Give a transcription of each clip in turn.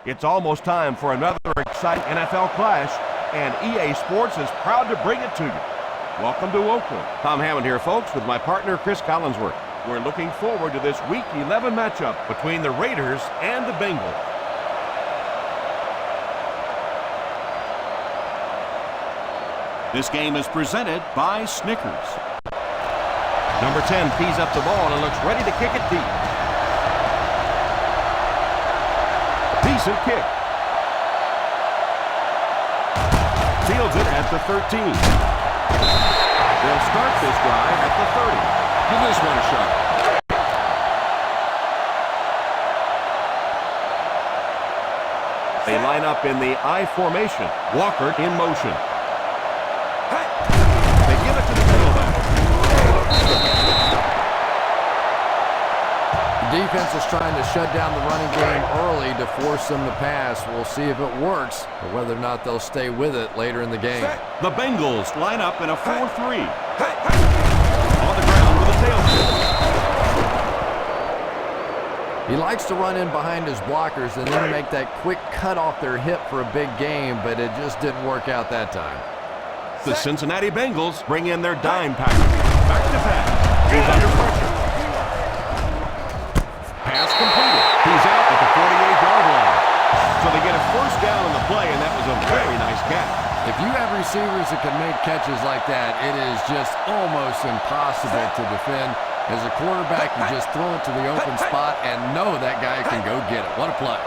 It's almost time for another exciting NFL clash, and EA Sports is proud to bring it to you. Welcome to Oakland. Tom Hammond here, folks, with my partner, Chris Collinsworth. We're looking forward to this Week 11 matchup between the Raiders and the Bengals. This game is presented by Snickers. Number 10 tees up the ball and looks ready to kick it deep. Decent kick. Fields it at the 13. They'll start this drive at the 30. Give this one a shot. They line up in the I formation. Walker in motion. They give it to the tailback. The defense is trying to shut down the running game early to force them to pass. We'll see if it works, or whether or not they'll stay with it later in the game. The Bengals line up in a 4-3. On the ground with a tailback. He likes to run in behind his blockers and then make that quick cut off their hip for a big game, but it just didn't work out that time. The Cincinnati Bengals bring in their dime package. Back to pass. He's under pressure. Pass completed. He's out at the 48-yard line. So they get a first down on the play, and that was a very nice catch. If you have receivers that can make catches like that, it is just almost impossible to defend. As a quarterback, you just throw it to the open spot and know that guy can go get it. What a play.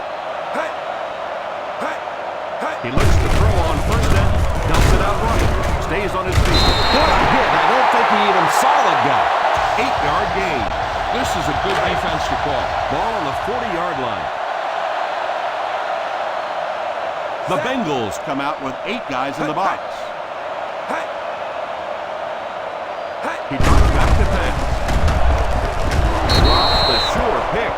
He looks to throw on first down. Dumps it out right. Stays on his feet. What a hit. I don't think he even saw that guy. 8-yard gain. This is a good defense to call. Ball on the 40-yard line. The Bengals come out with 8 guys in the box. He drops back to pass. Drops the sure pick.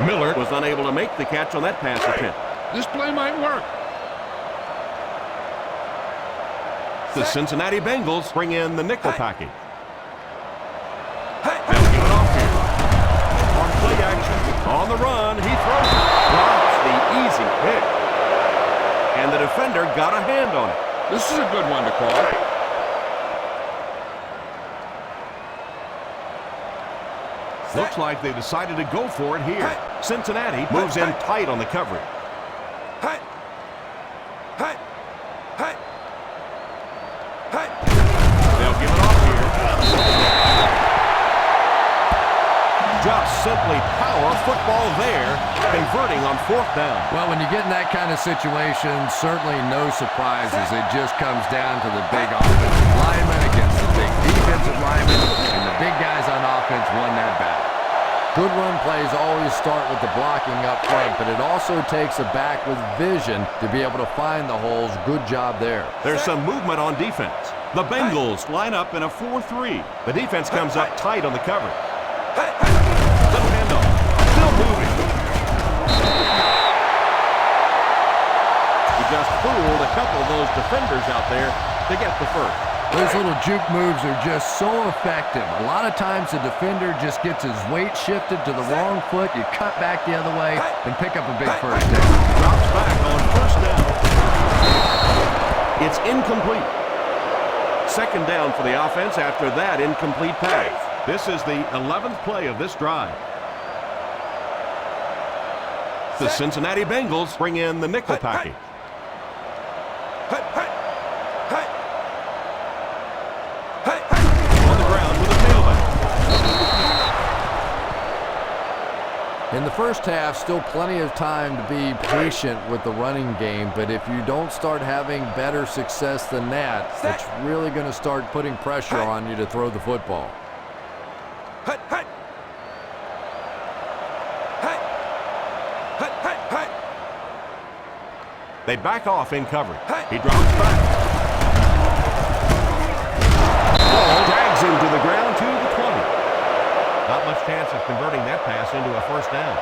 Miller was unable to make the catch on that pass attempt. This play might work. The Cincinnati Bengals bring in the nickel package. They'll give it off here. On play action. On the run. He throws it. Drops the easy pick. And the defender got a hand on it. This is a good one to call. Looks like they decided to go for it here. Cincinnati moves in tight on the coverage. They'll give it off here. Just simply power football there, converting on 4th down. Well, when you get in that kind of situation, certainly no surprises. It just comes down to the big offensive lineman against the big defensive lineman, and the big guys on offense won that battle. Good run plays always start with the blocking up front, but it also takes a back with vision to be able to find the holes. Good job there. There's some movement on defense. The Bengals line up in a 4-3. The defense comes up tight on the coverage. Little handoff. Still moving. He just fooled a couple of those defenders out there to get the first. Those little juke moves are just so effective. A lot of times the defender just gets his weight shifted to the wrong foot. You cut back the other way and pick up a big first down. Drops back on first down. It's incomplete. 2nd down for the offense after that incomplete pass. This is the 11th play of this drive. The Cincinnati Bengals bring in the nickel package. On the ground with a tailback. In the first half, still plenty of time to be patient with the running game, but if you don't start having better success than that, it's really going to start putting pressure on you to throw the football. They back off in coverage. He drops back. Ball drags him to the ground to the 20. Not much chance of converting that pass into a first down.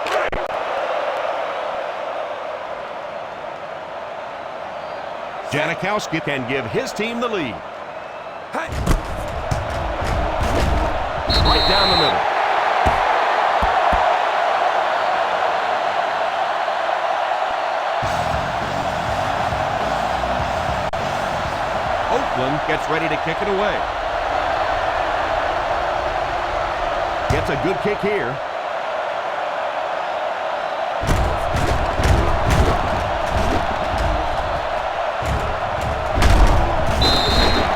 Janikowski can give his team the lead. Right down the middle. Cleveland gets ready to kick it away. Gets a good kick here.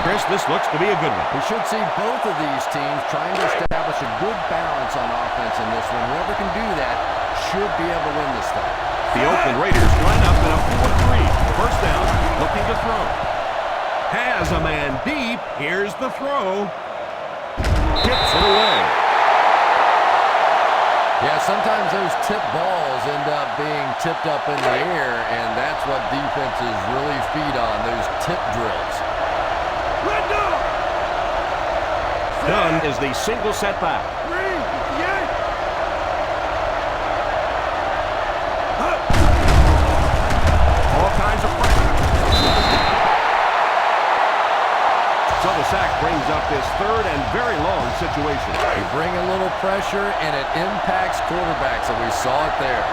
Chris, this looks to be a good one. We should see both of these teams trying to establish a good balance on offense in this one. Whoever can do that should be able to win this thing. The Oakland Raiders line up in a 4-3. First down, looking to throw. Has a man deep. Here's the throw. Tips it away. Yeah, sometimes those tip balls end up being tipped up in the air, and that's what defenses really feed on, those tip drills. Done is the single setback. All kinds of pressure. So the sack brings up this third and very long situation. You bring a little pressure, and it impacts quarterbacks, and we saw it there.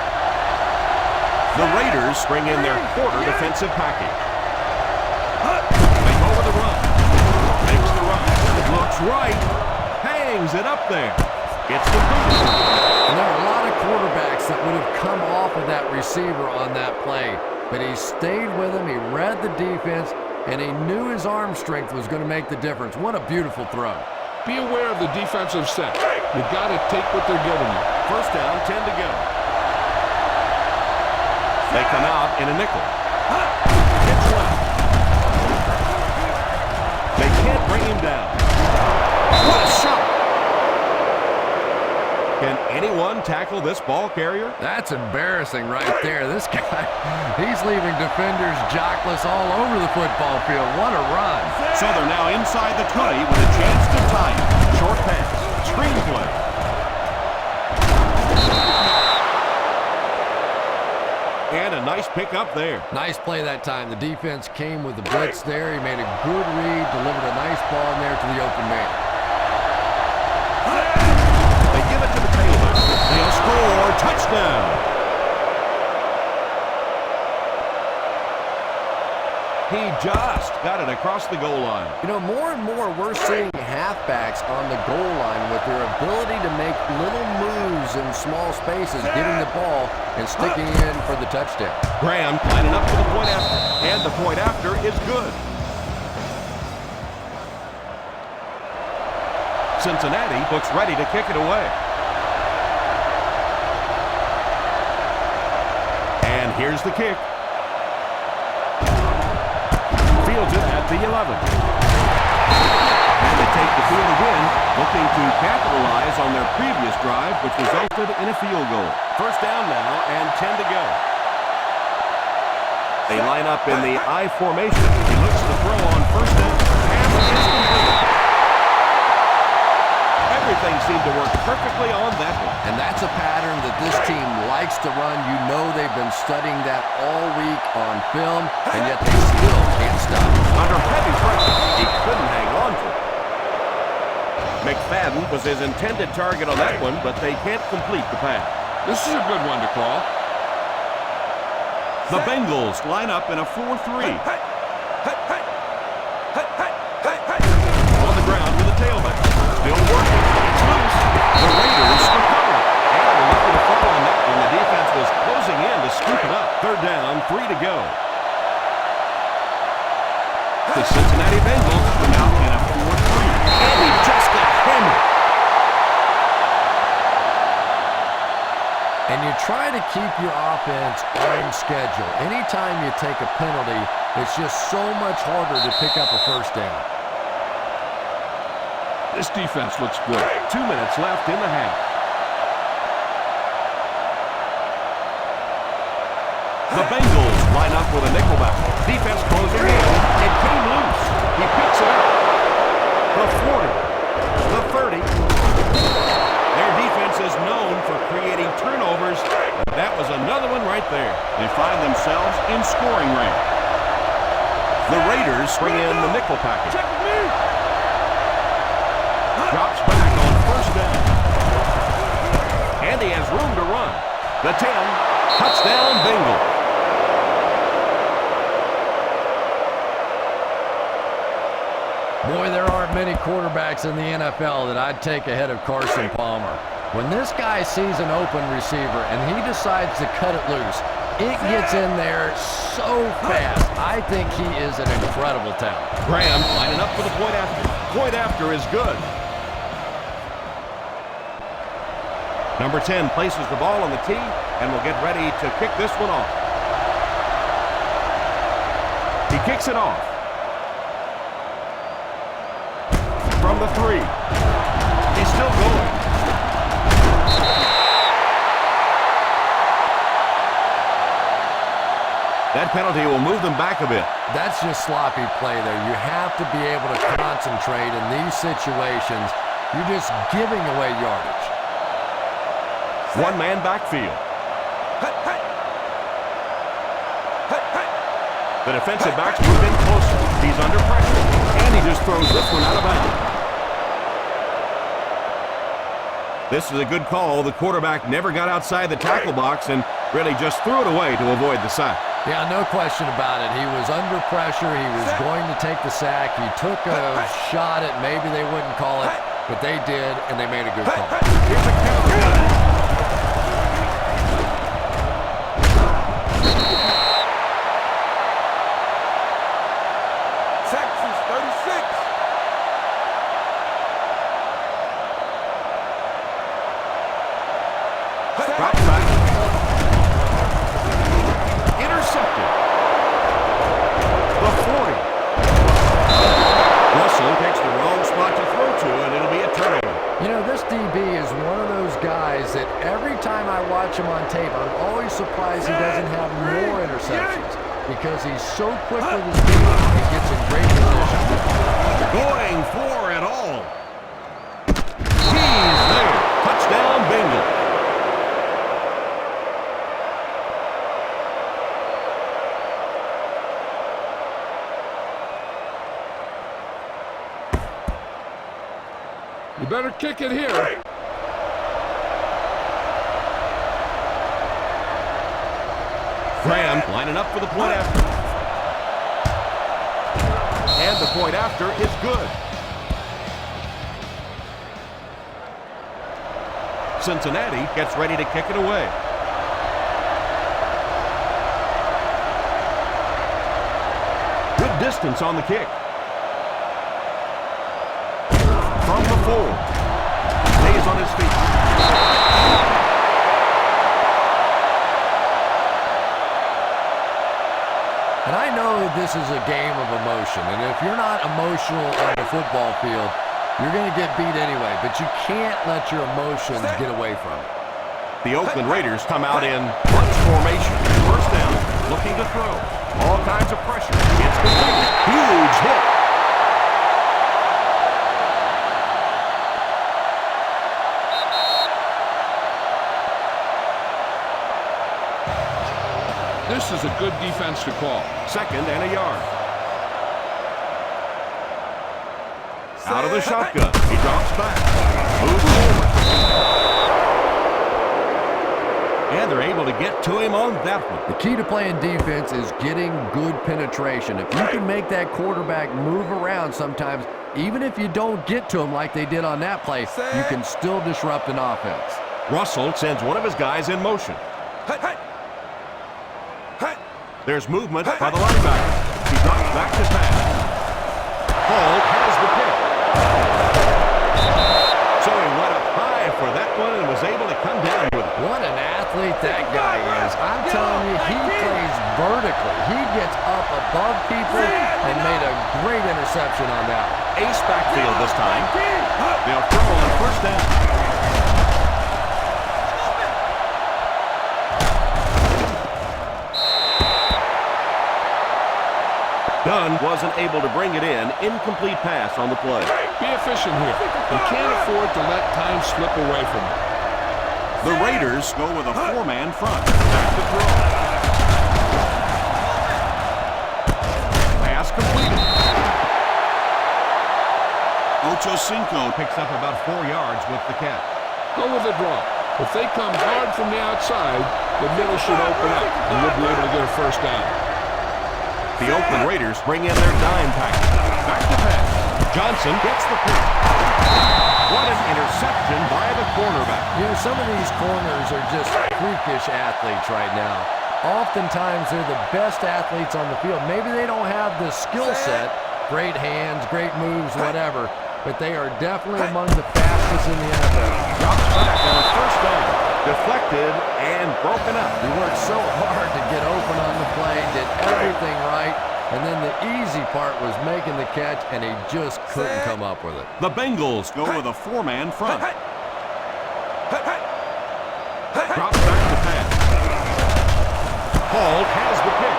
The Raiders bring in their quarter defensive package. They go with the run. Makes the run. Looks right. Hangs it up there. Gets the boot. And there are a lot of quarterbacks that would have come off of that receiver on that play, but he stayed with him. He read the defense, and he knew his arm strength was going to make the difference. What a beautiful throw. Be aware of the defensive set. You've got to take what they're giving you. First down, 10 to go. They come out in a nickel. It's left. They can't bring him down. What a shot! Can anyone tackle this ball carrier? That's embarrassing right there. This guy, he's leaving defenders jockless all over the football field. What a run. So they're now inside the 20 with a chance to tie it. Short pass. Screenplay. And a nice pick up there. Nice play that time. The defense came with the blitz there. He made a good read, delivered a nice ball in there to the open man. They give it to the tailback. They'll score. Touchdown. He just got it across the goal line. You know, more and more we're seeing halfbacks on the goal line with their ability to make little moves in small spaces, getting the ball and sticking in for the touchdown. Graham lining up for the point after, and the point after is good. Cincinnati looks ready to kick it away. And here's the kick. Fields it at the 11. And they take the field again, looking to capitalize on their previous drive, which resulted in a field goal. First down now, and 10 to go. They line up in the I formation. He looks to throw on first down, and it's complete. Everything seemed to work perfectly on that one. And that's a pattern that this team likes to run. You know they've been studying that all week on film, and yet they still can't stop. Under heavy pressure, he couldn't hang on to it. McFadden was his intended target on that one, but they can't complete the pass. This is a good one to call. The Bengals line up in a 4-3. On the ground with the tailback. Still working. It's loose. The Raiders recover it. And they're looking to fall on that one. The defense was closing in to scoop it up. Third down, 3 to go. The Cincinnati Bengals come out in a 4-3. And he just got hammered. And you try to keep your offense on schedule. Anytime you take a penalty, it's just so much harder to pick up a first down. This defense looks good. 2 minutes left in the half. The Bengals line up with a nickelback. Defense closing in. It came loose. He picks it up. The 40. The 30. Their defense is known for creating turnovers. And that was another one right there. They find themselves in scoring range. The Raiders bring in the nickel package. Drops back on first down. And he has room to run. The 10. Touchdown Bengals. many quarterbacks in the NFL that I'd take ahead of Carson Palmer. When this guy sees an open receiver and he decides to cut it loose, it gets in there so fast. I think he is an incredible talent. Graham lining up for the point after. Point after is good. Number 10 places the ball on the tee and will get ready to kick this one off. He kicks it off. From the 3. He's still going. That penalty will move them back a bit. That's just sloppy play there. You have to be able to concentrate in these situations. You're just giving away yardage. One-man backfield. The defensive backs move in closer. He's under pressure, and he just throws this one out of bounds. This is a good call. The quarterback never got outside the tackle box and really just threw it away to avoid the sack. Yeah, no question about it. He was under pressure. He was going to take the sack. He took a shot at maybe they wouldn't call it, but they did, and they made a good call. Here's a counter. Texas 36. Drops back. Intercepted. The 40. Russell takes the wrong spot to throw to, and it'll be a turnover. You know, this DB is one of those guys that every time I watch him on tape, I'm always surprised he doesn't have more interceptions because he's so quick with his feet and he gets in great position. Going for it all. He's there. Touchdown, Bengals. You better kick it here. Graham lining up for the point after. And the point after is good. Cincinnati gets ready to kick it away. Good distance on the kick. From the 4. Stays on his feet. And I know that this is a game of emotion, and if you're not emotional on the football field, you're going to get beat anyway, but you can't let your emotions get away from it. The Oakland Raiders come out in bunch formation. First down, looking to throw. All kinds of pressure. It's complete. Huge hit. This is a good defense to call. Second and a yard. Out of the shotgun. He drops back. Moves forward. And they're able to get to him on that one. The key to playing defense is getting good penetration. If you can make that quarterback move around sometimes, even if you don't get to him like they did on that play, you can still disrupt an offense. Russell sends one of his guys in motion. There's movement by the linebacker. He drops back to pass. Hall has the pick. So he went up high for that one and was able to come down with it. What an athlete that guy is. I'm telling you, he plays vertically. He gets up above people and made a great interception on that. Ace backfield this time. They'll throw on first down. Dunn wasn't able to bring it in. Incomplete pass on the play. Be efficient here. You can't afford to let time slip away from you. The Raiders go with a 4-man front. Back to throw. Pass completed. Ocho Cinco Picks up about 4 yards with the catch. Go with the draw. If they come hard from the outside, the middle should open up, and you'll be able to get a first down. The Oakland Raiders bring in their dime package. Back to pass. Johnson gets the pick. What an interception by the cornerback. You know, some of these corners are just freakish athletes right now. Oftentimes, they're the best athletes on the field. Maybe they don't have the skill set, great hands, great moves, whatever, but they are definitely among the fastest in the NFL. Drops back on first down. Deflected and broken up. He worked so hard to get open on the play, did everything right, and then the easy part was making the catch, and he just couldn't come up with it. The Bengals go with a 4-man front. Drops back to pass. Hall has the pick.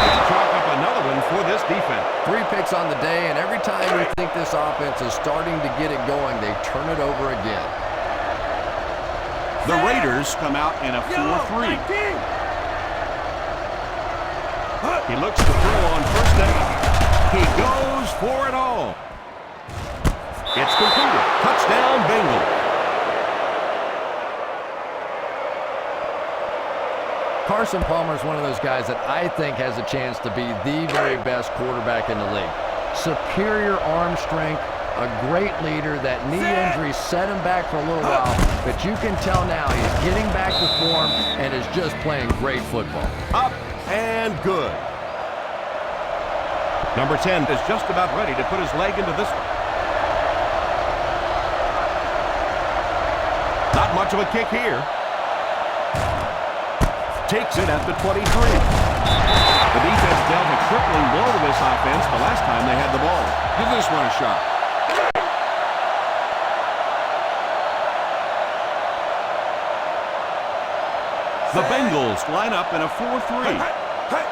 And chalk up another one for this defense. 3 picks on the day, and every time you think this offense is starting to get it going, they turn it over again. The Raiders come out in a 4-3. He looks to throw on first down. He goes for it all. It's completed. Touchdown, Bengals. Carson Palmer is one of those guys that I think has a chance to be the very best quarterback in the league. Superior arm strength, a great leader. That knee injury set him back for a little while, but you can tell now he's getting back to form and is just playing great football. Up and good. Number 10 is just about ready to put his leg into this one. Not much of a kick here. Takes it at the 23. The defense dealt a crippling blow to this offense the last time they had the ball. Give this one a shot. The Bengals line up in a 4-3.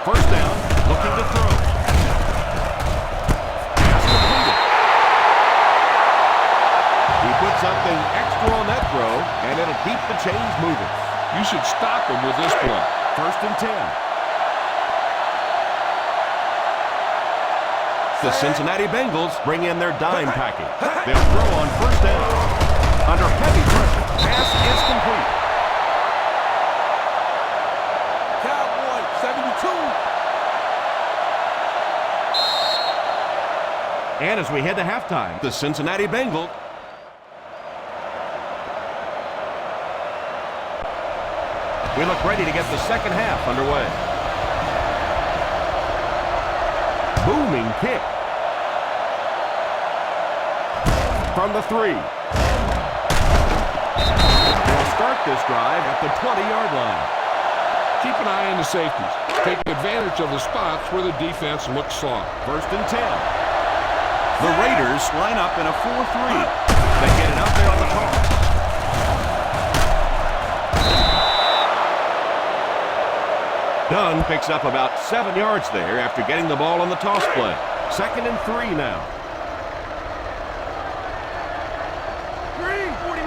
First down, looking to throw. Pass completed. He puts something extra on that throw, and it'll keep the chains moving. You should stop him with this play. First and 10. The Cincinnati Bengals bring in their dime package. They'll throw on first down. Under heavy pressure, pass is complete. Cowboy 72. And as we head to halftime, the Cincinnati Bengals. We look ready to get the second half underway. Booming kick. From the 3. They'll start this drive at the 20-yard line. Keep an eye on the safeties. Take advantage of the spots where the defense looks soft. First and 10. The Raiders line up in a 4-3. They get it out there on the toss. Dunn picks up about 7 yards there after getting the ball on the toss play. Second and 3 now. 349.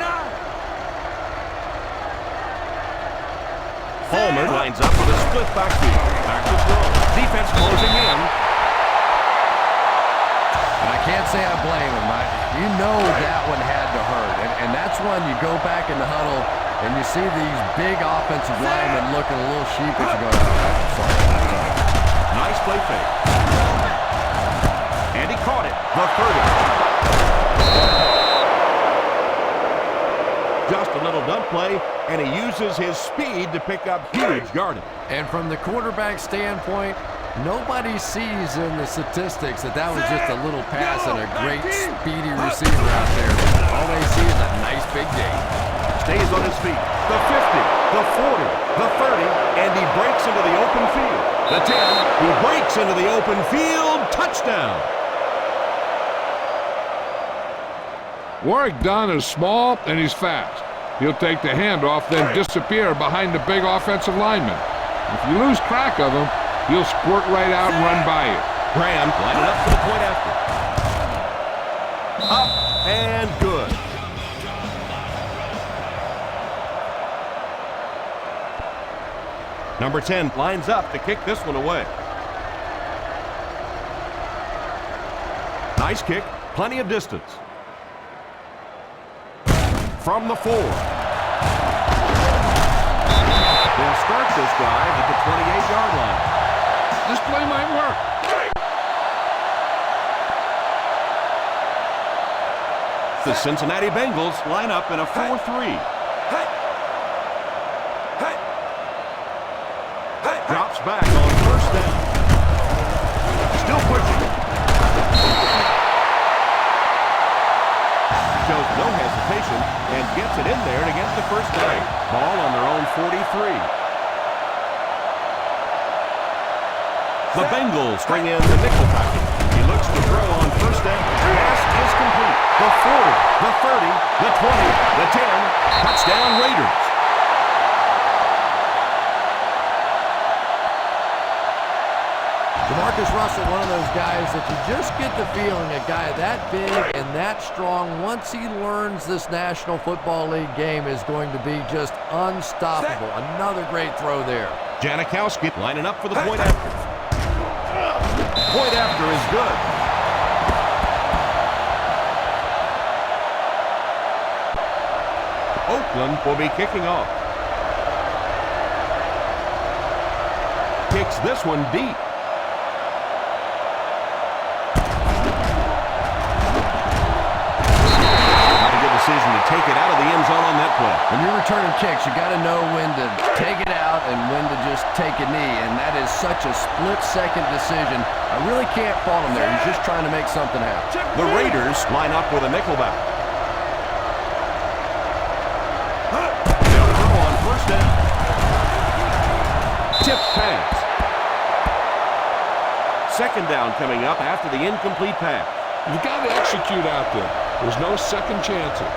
Palmer lines up with a split backfield. Back to throw. Defense closing in. And I can't say I blame him. You know that one had to hurt. And that's when you go back in the huddle and you see these big offensive linemen looking a little sheepish and going, oh, sorry. Nice play fake. And he caught it. The 30. Just a little dump play, and he uses his speed to pick up huge yardage. And from the quarterback standpoint, nobody sees in the statistics that was just a little pass and a great speedy receiver out there. All they see is a nice big game. Stays on his feet. The 50, the 40, the 30, and he breaks into the open field. The 10, he breaks into the open field. Touchdown. Warwick Dunn is small and he's fast. He'll take the handoff, then disappear behind the big offensive lineman. If you lose track of him, he'll squirt right out and run by you. Graham lining up for the point after. Up and good. Number 10 lines up to kick this one away. Nice kick, plenty of distance. From the 4. They'll start this drive at the 28-yard line. This play might work. The Cincinnati Bengals line up in a 4-3. drops back on first down. Still pushing. Shows no hesitation and gets it in there to get the first down. Ball on their own 43. The Bengals bring in the nickel package. He looks to throw on first down. Pass is complete. The 40, the 30, the 20, the 10. Touchdown Raiders. Marcus Russell, one of those guys that you just get the feeling a guy that big and that strong, once he learns this National Football League game, is going to be just unstoppable. Another great throw there. Janikowski lining up for the point after. Point after is good. Oakland will be kicking off. Kicks this one deep. Decision to take it out of the end zone on that play. When you're returning kicks, you got to know when to take it out and when to just take a knee, and that is such a split-second decision. I really can't fault him there. He's just trying to make something happen. The Raiders line up with a nickelback. They'll throw on first down. Tip pass. Second down coming up after the incomplete pass. You got to execute out there. There's no second chances.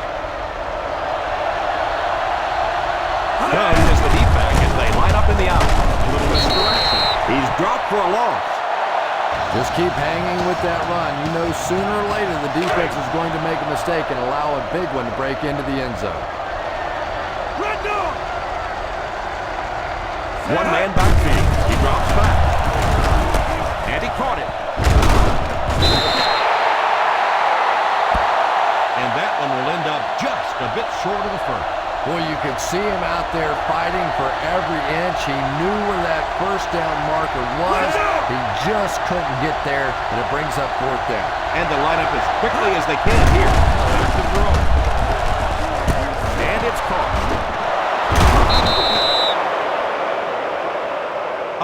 Dunn is the deep back as they line up in the out. A little misdirection. He's dropped for a loss. Just keep hanging with that run. You know sooner or later the defense is going to make a mistake and allow a big one to break into the end zone. One man backfield. He drops back. And he caught it. And that one will end up just a bit short of the first. Boy, you could see him out there fighting for every inch. He knew where that first down marker was. He just couldn't get there, and it brings up fourth down. And they line up as quickly as they can here. Back to throw. And it's caught.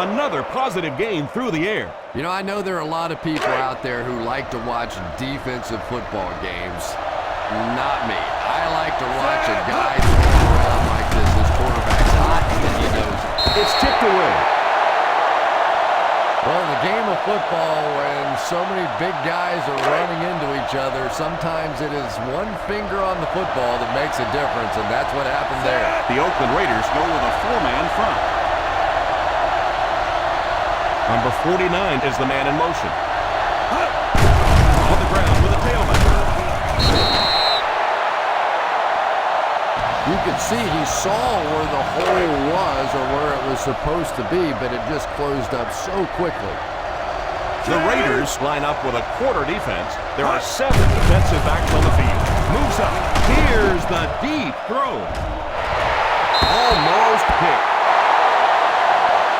Another positive gain through the air. You know, I know there are a lot of people out there who like to watch defensive football games. Not me. I like to watch a guy throw around like this. His quarterback's hot, and he knows it. It's tipped away. Well, in the game of football, when so many big guys are running into each other, sometimes it is one finger on the football that makes a difference, and that's what happened there. The Oakland Raiders go with a four-man front. Number 49 is the man in motion. On the ground with a tailback. You could see he saw where the hole was or where it was supposed to be, but it just closed up so quickly. The Raiders line up with a quarter defense. There are 7 defensive backs on the field. Moves up. Here's the deep throw. Almost picked.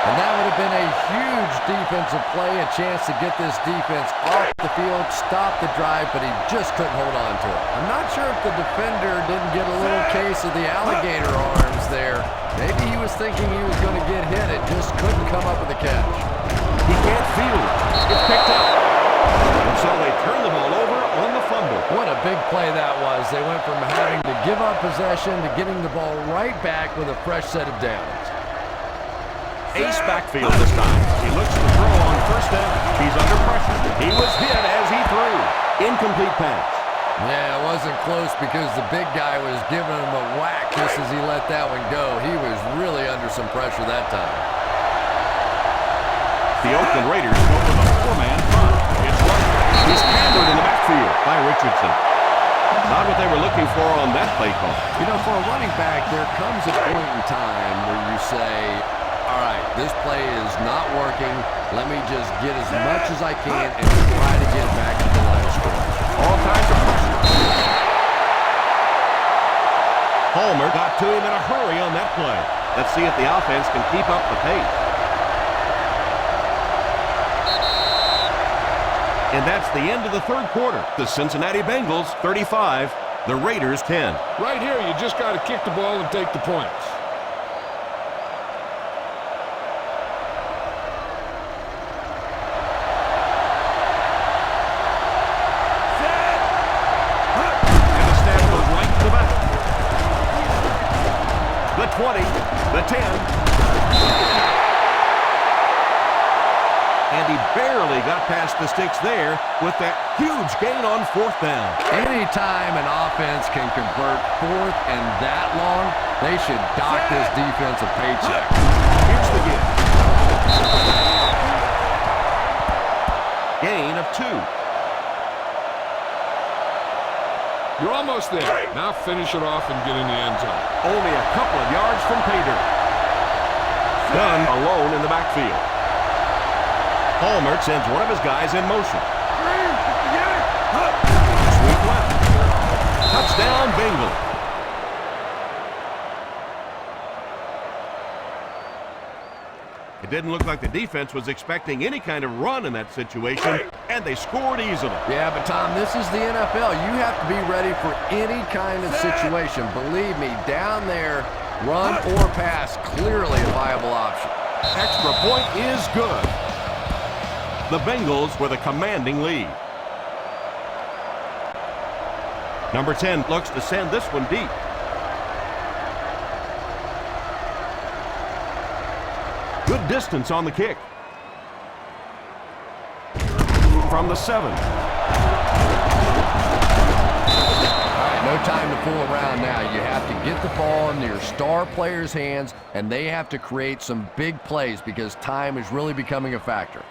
And that would have been a huge defensive play, a chance to get this defense off the field, stop the drive, but he just couldn't hold on to it. I'm not sure if the defender didn't get a little case of the alligator arms there. Maybe he was thinking he was going to get hit and just couldn't come up with a catch. He can't field it. It's picked up. And so they turn the ball over on the fumble. What a big play that was. They went from having to give up possession to getting the ball right back with a fresh set of downs. Ace backfield this time. He looks to throw on first down. He's under pressure. He was hit as he threw. Incomplete pass. Yeah, it wasn't close because the big guy was giving him a whack just as he let that one go. He was really under some pressure that time. The Oakland Raiders go with a four-man front. It's Luster. He's hammered in the backfield by Richardson. Not what they were looking for on that play call. You know, for a running back, there comes a point in time where you say, all right, this play is not working. Let me just get as much as I can and try to get back to the line of scrimmage. All kinds of pressure. Palmer got to him in a hurry on that play. Let's see if the offense can keep up the pace. And that's the end of the third quarter. The Cincinnati Bengals 35, The Raiders 10. Right here, you just got to kick the ball and take the points. And the snap goes right to the back. The 20, the 10. And he barely got past the sticks there with that huge gain on 4th down. Anytime an offense can convert 4th and that long, they should dock this defense a paycheck. Here's the give. Gain of 2. You're almost there. Now finish it off and get in the end zone. Only a couple of yards from pay dirt. Dunn alone in the backfield. Palmer sends one of his guys in motion. Sweep left. Touchdown, Bengals. It didn't look like the defense was expecting any kind of run in that situation, and they scored easily. Yeah, but Tom, this is the NFL. You have to be ready for any kind of situation. Believe me, down there, run or pass, clearly a viable option. Extra point is good. The Bengals with a commanding lead. Number 10 looks to send this one deep. Good distance on the kick. From the 7. All right, no time to fool around now. You have to get the ball into your star players' hands, and they have to create some big plays because time is really becoming a factor.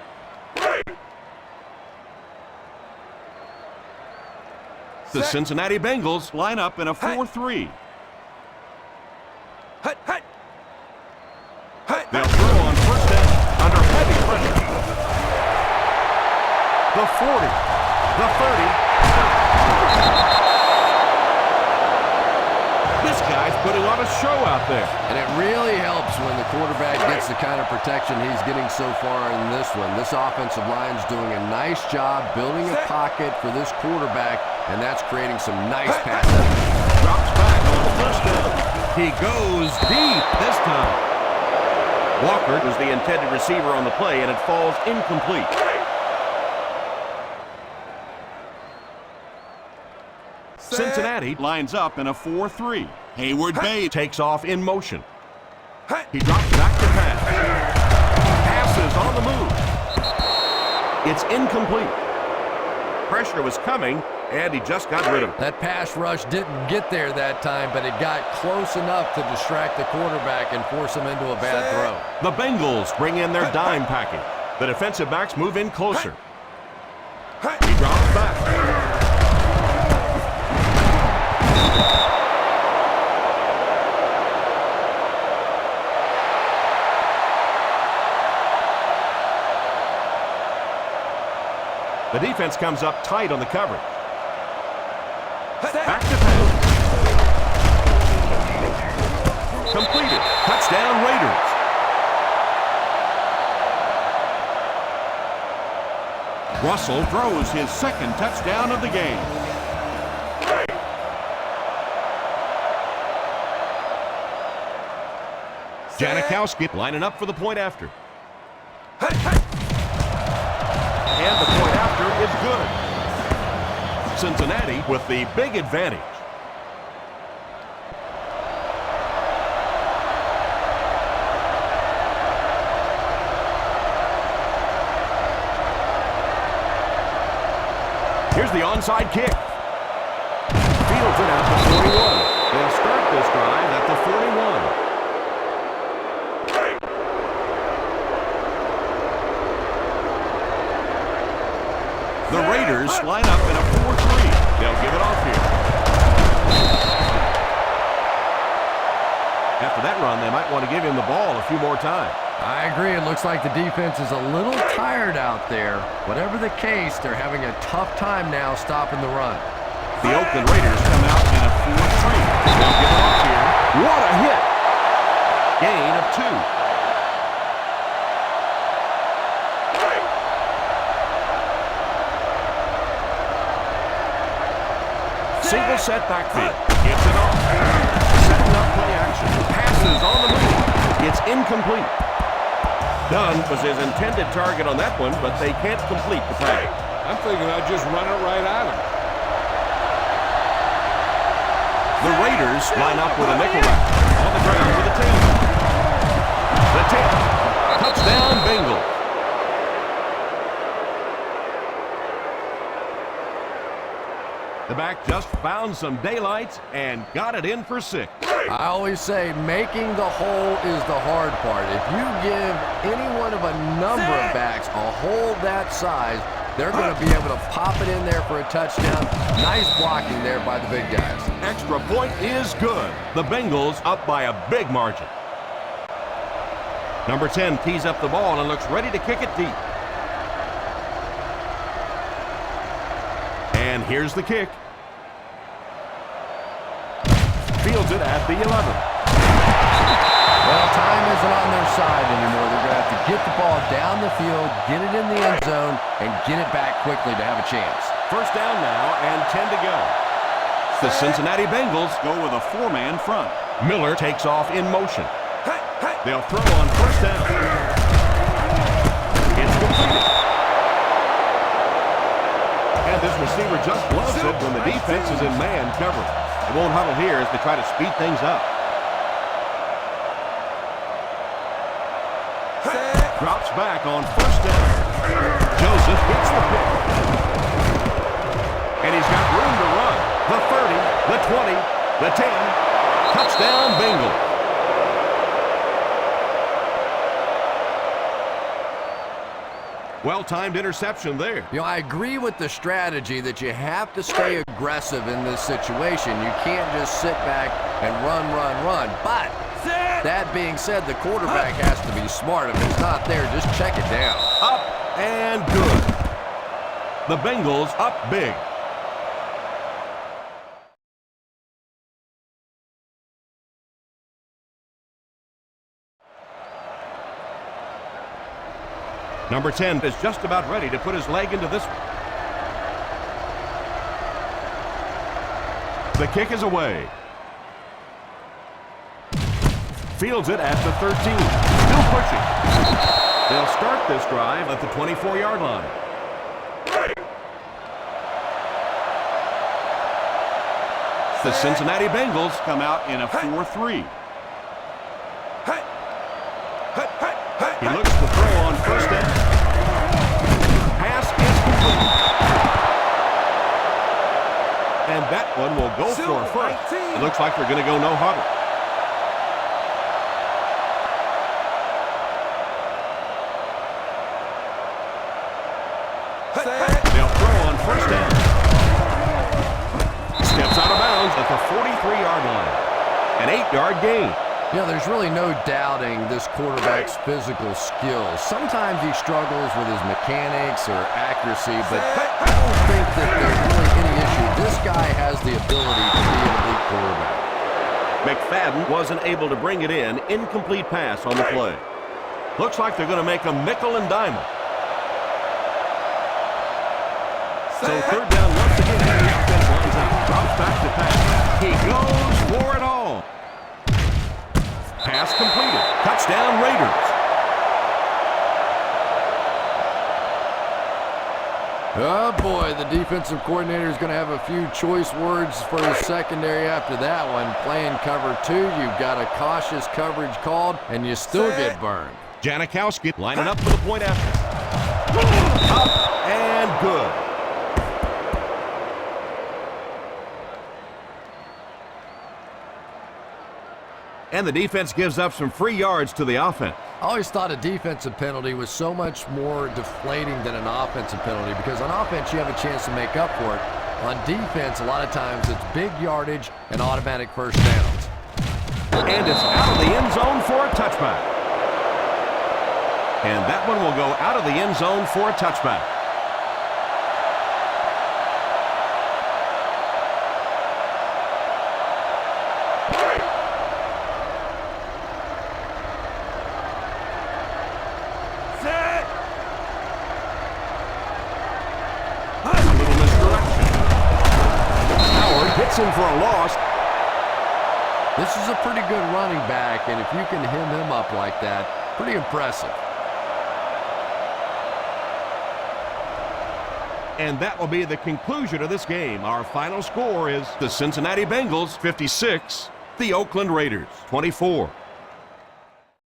The Cincinnati Bengals Line up in a 4-3. They'll throw on 1st down under heavy pressure. The 40, the 30. This guy's putting on a show out there. And it really helps when the quarterback gets the kind of protection he's getting so far in this one. This offensive line's doing a nice job building a pocket for this quarterback, and that's creating some nice passes. Drops back on 1st down. He goes deep this time. Walker was the intended receiver on the play, and it falls incomplete. Cincinnati Lines up in a 4-3. Hayward Bay takes off in motion. He drops back to pass. Passes on the move. It's incomplete. Pressure was coming, and he just got rid of it. That pass rush didn't get there that time, but it got close enough to distract the quarterback and force him into a bad throw. The Bengals bring in their dime package. The defensive backs move in closer. He drops back. The defense comes up tight on the coverage. Back to pass. Completed. Touchdown, Raiders. Russell throws his 2nd touchdown of the game. Janikowski lining up for the point after. And the point after is good. Cincinnati with the big advantage. Here's the onside kick. Fields it out to 41. They'll start this drive at the 41. The Raiders line up in a 4-3. They'll give it off here. After that run, they might want to give him the ball a few more times. I agree. It looks like the defense is a little tired out there. Whatever the case, they're having a tough time now stopping the run. The Oakland Raiders come out in a 4-3. They'll give it off here. What a hit! Gain of 2. Single double set backfield. Gets it off. Setting up play action. Passes on the move. It's incomplete. Dunn was his intended target on that one, but they can't complete the pass. I'm thinking I'd just run it right at him. The Raiders line up with a nickel back. On the ground with a tailback. The tip. Touchdown, Bengals. The back just found some daylight and got it in for 6. I always say making the hole is the hard part. If you give any one of a number of backs a hole that size, they're going to be able to pop it in there for a touchdown. Nice blocking there by the big guys. Extra point is good. The Bengals up by a big margin. Number 10 tees up the ball and looks ready to kick it deep. And here's the kick. Fields it at the 11. Well, time isn't on their side anymore. They're going to have to get the ball down the field, get it in the end zone, and get it back quickly to have a chance. First down now and 10 to go. The Cincinnati Bengals Go with a 4-man front. Miller takes off in motion. They'll throw on first down. It's completed. And this receiver just loves it when the defense is in man coverage. They won't huddle here as they try to speed things up. Drops back on first down. Joseph gets the pick. And he's got room to run. The 30, the 20, the 10. Touchdown, Bengals. Well-timed interception there. You know, I agree with the strategy that you have to stay aggressive in this situation. You can't just sit back and run. But that being said, the quarterback has to be smart. If it's not there, just check it down. Up and good. The Bengals up big. Number 10 is just about ready to put his leg into this one. The kick is away. Fields it at the 13. Still pushing. They'll start this drive at the 24-yard line. The Cincinnati Bengals Come out in a 4-3. He looks to throw on first down. Pass is complete. And that one will go for first. It looks like they're going to go no huddle. They'll throw on first down. Steps out of bounds at the 43-yard line. An 8-yard gain. You know, there's really no doubting this quarterback's physical skills. Sometimes he struggles with his mechanics or accuracy, but I don't think that there's really any issue. This guy has the ability to be an elite quarterback. McFadden wasn't able to bring it in. Incomplete pass on the play. Looks like they're going to make a nickel and dime it. So third down once again. The offense lines out. Drops back to pass. He goes for it all. Pass completed. Touchdown, Raiders. Oh, boy, the defensive coordinator is going to have a few choice words for his secondary after that one. Playing cover 2, you've got a cautious coverage called, and you still get burned. Janikowski lining up for the point after. Up and good. And the defense gives up some free yards to the offense. I always thought a defensive penalty was so much more deflating than an offensive penalty because on offense you have a chance to make up for it. On defense, a lot of times it's big yardage and automatic first downs. And it's out of the end zone for a touchback. And that one will go out of the end zone for a touchback. That's in for a loss. This is a pretty good running back, and if you can hem him up like that, pretty impressive. And that will be the conclusion of this game. Our final score is the Cincinnati Bengals 56, the Oakland Raiders 24.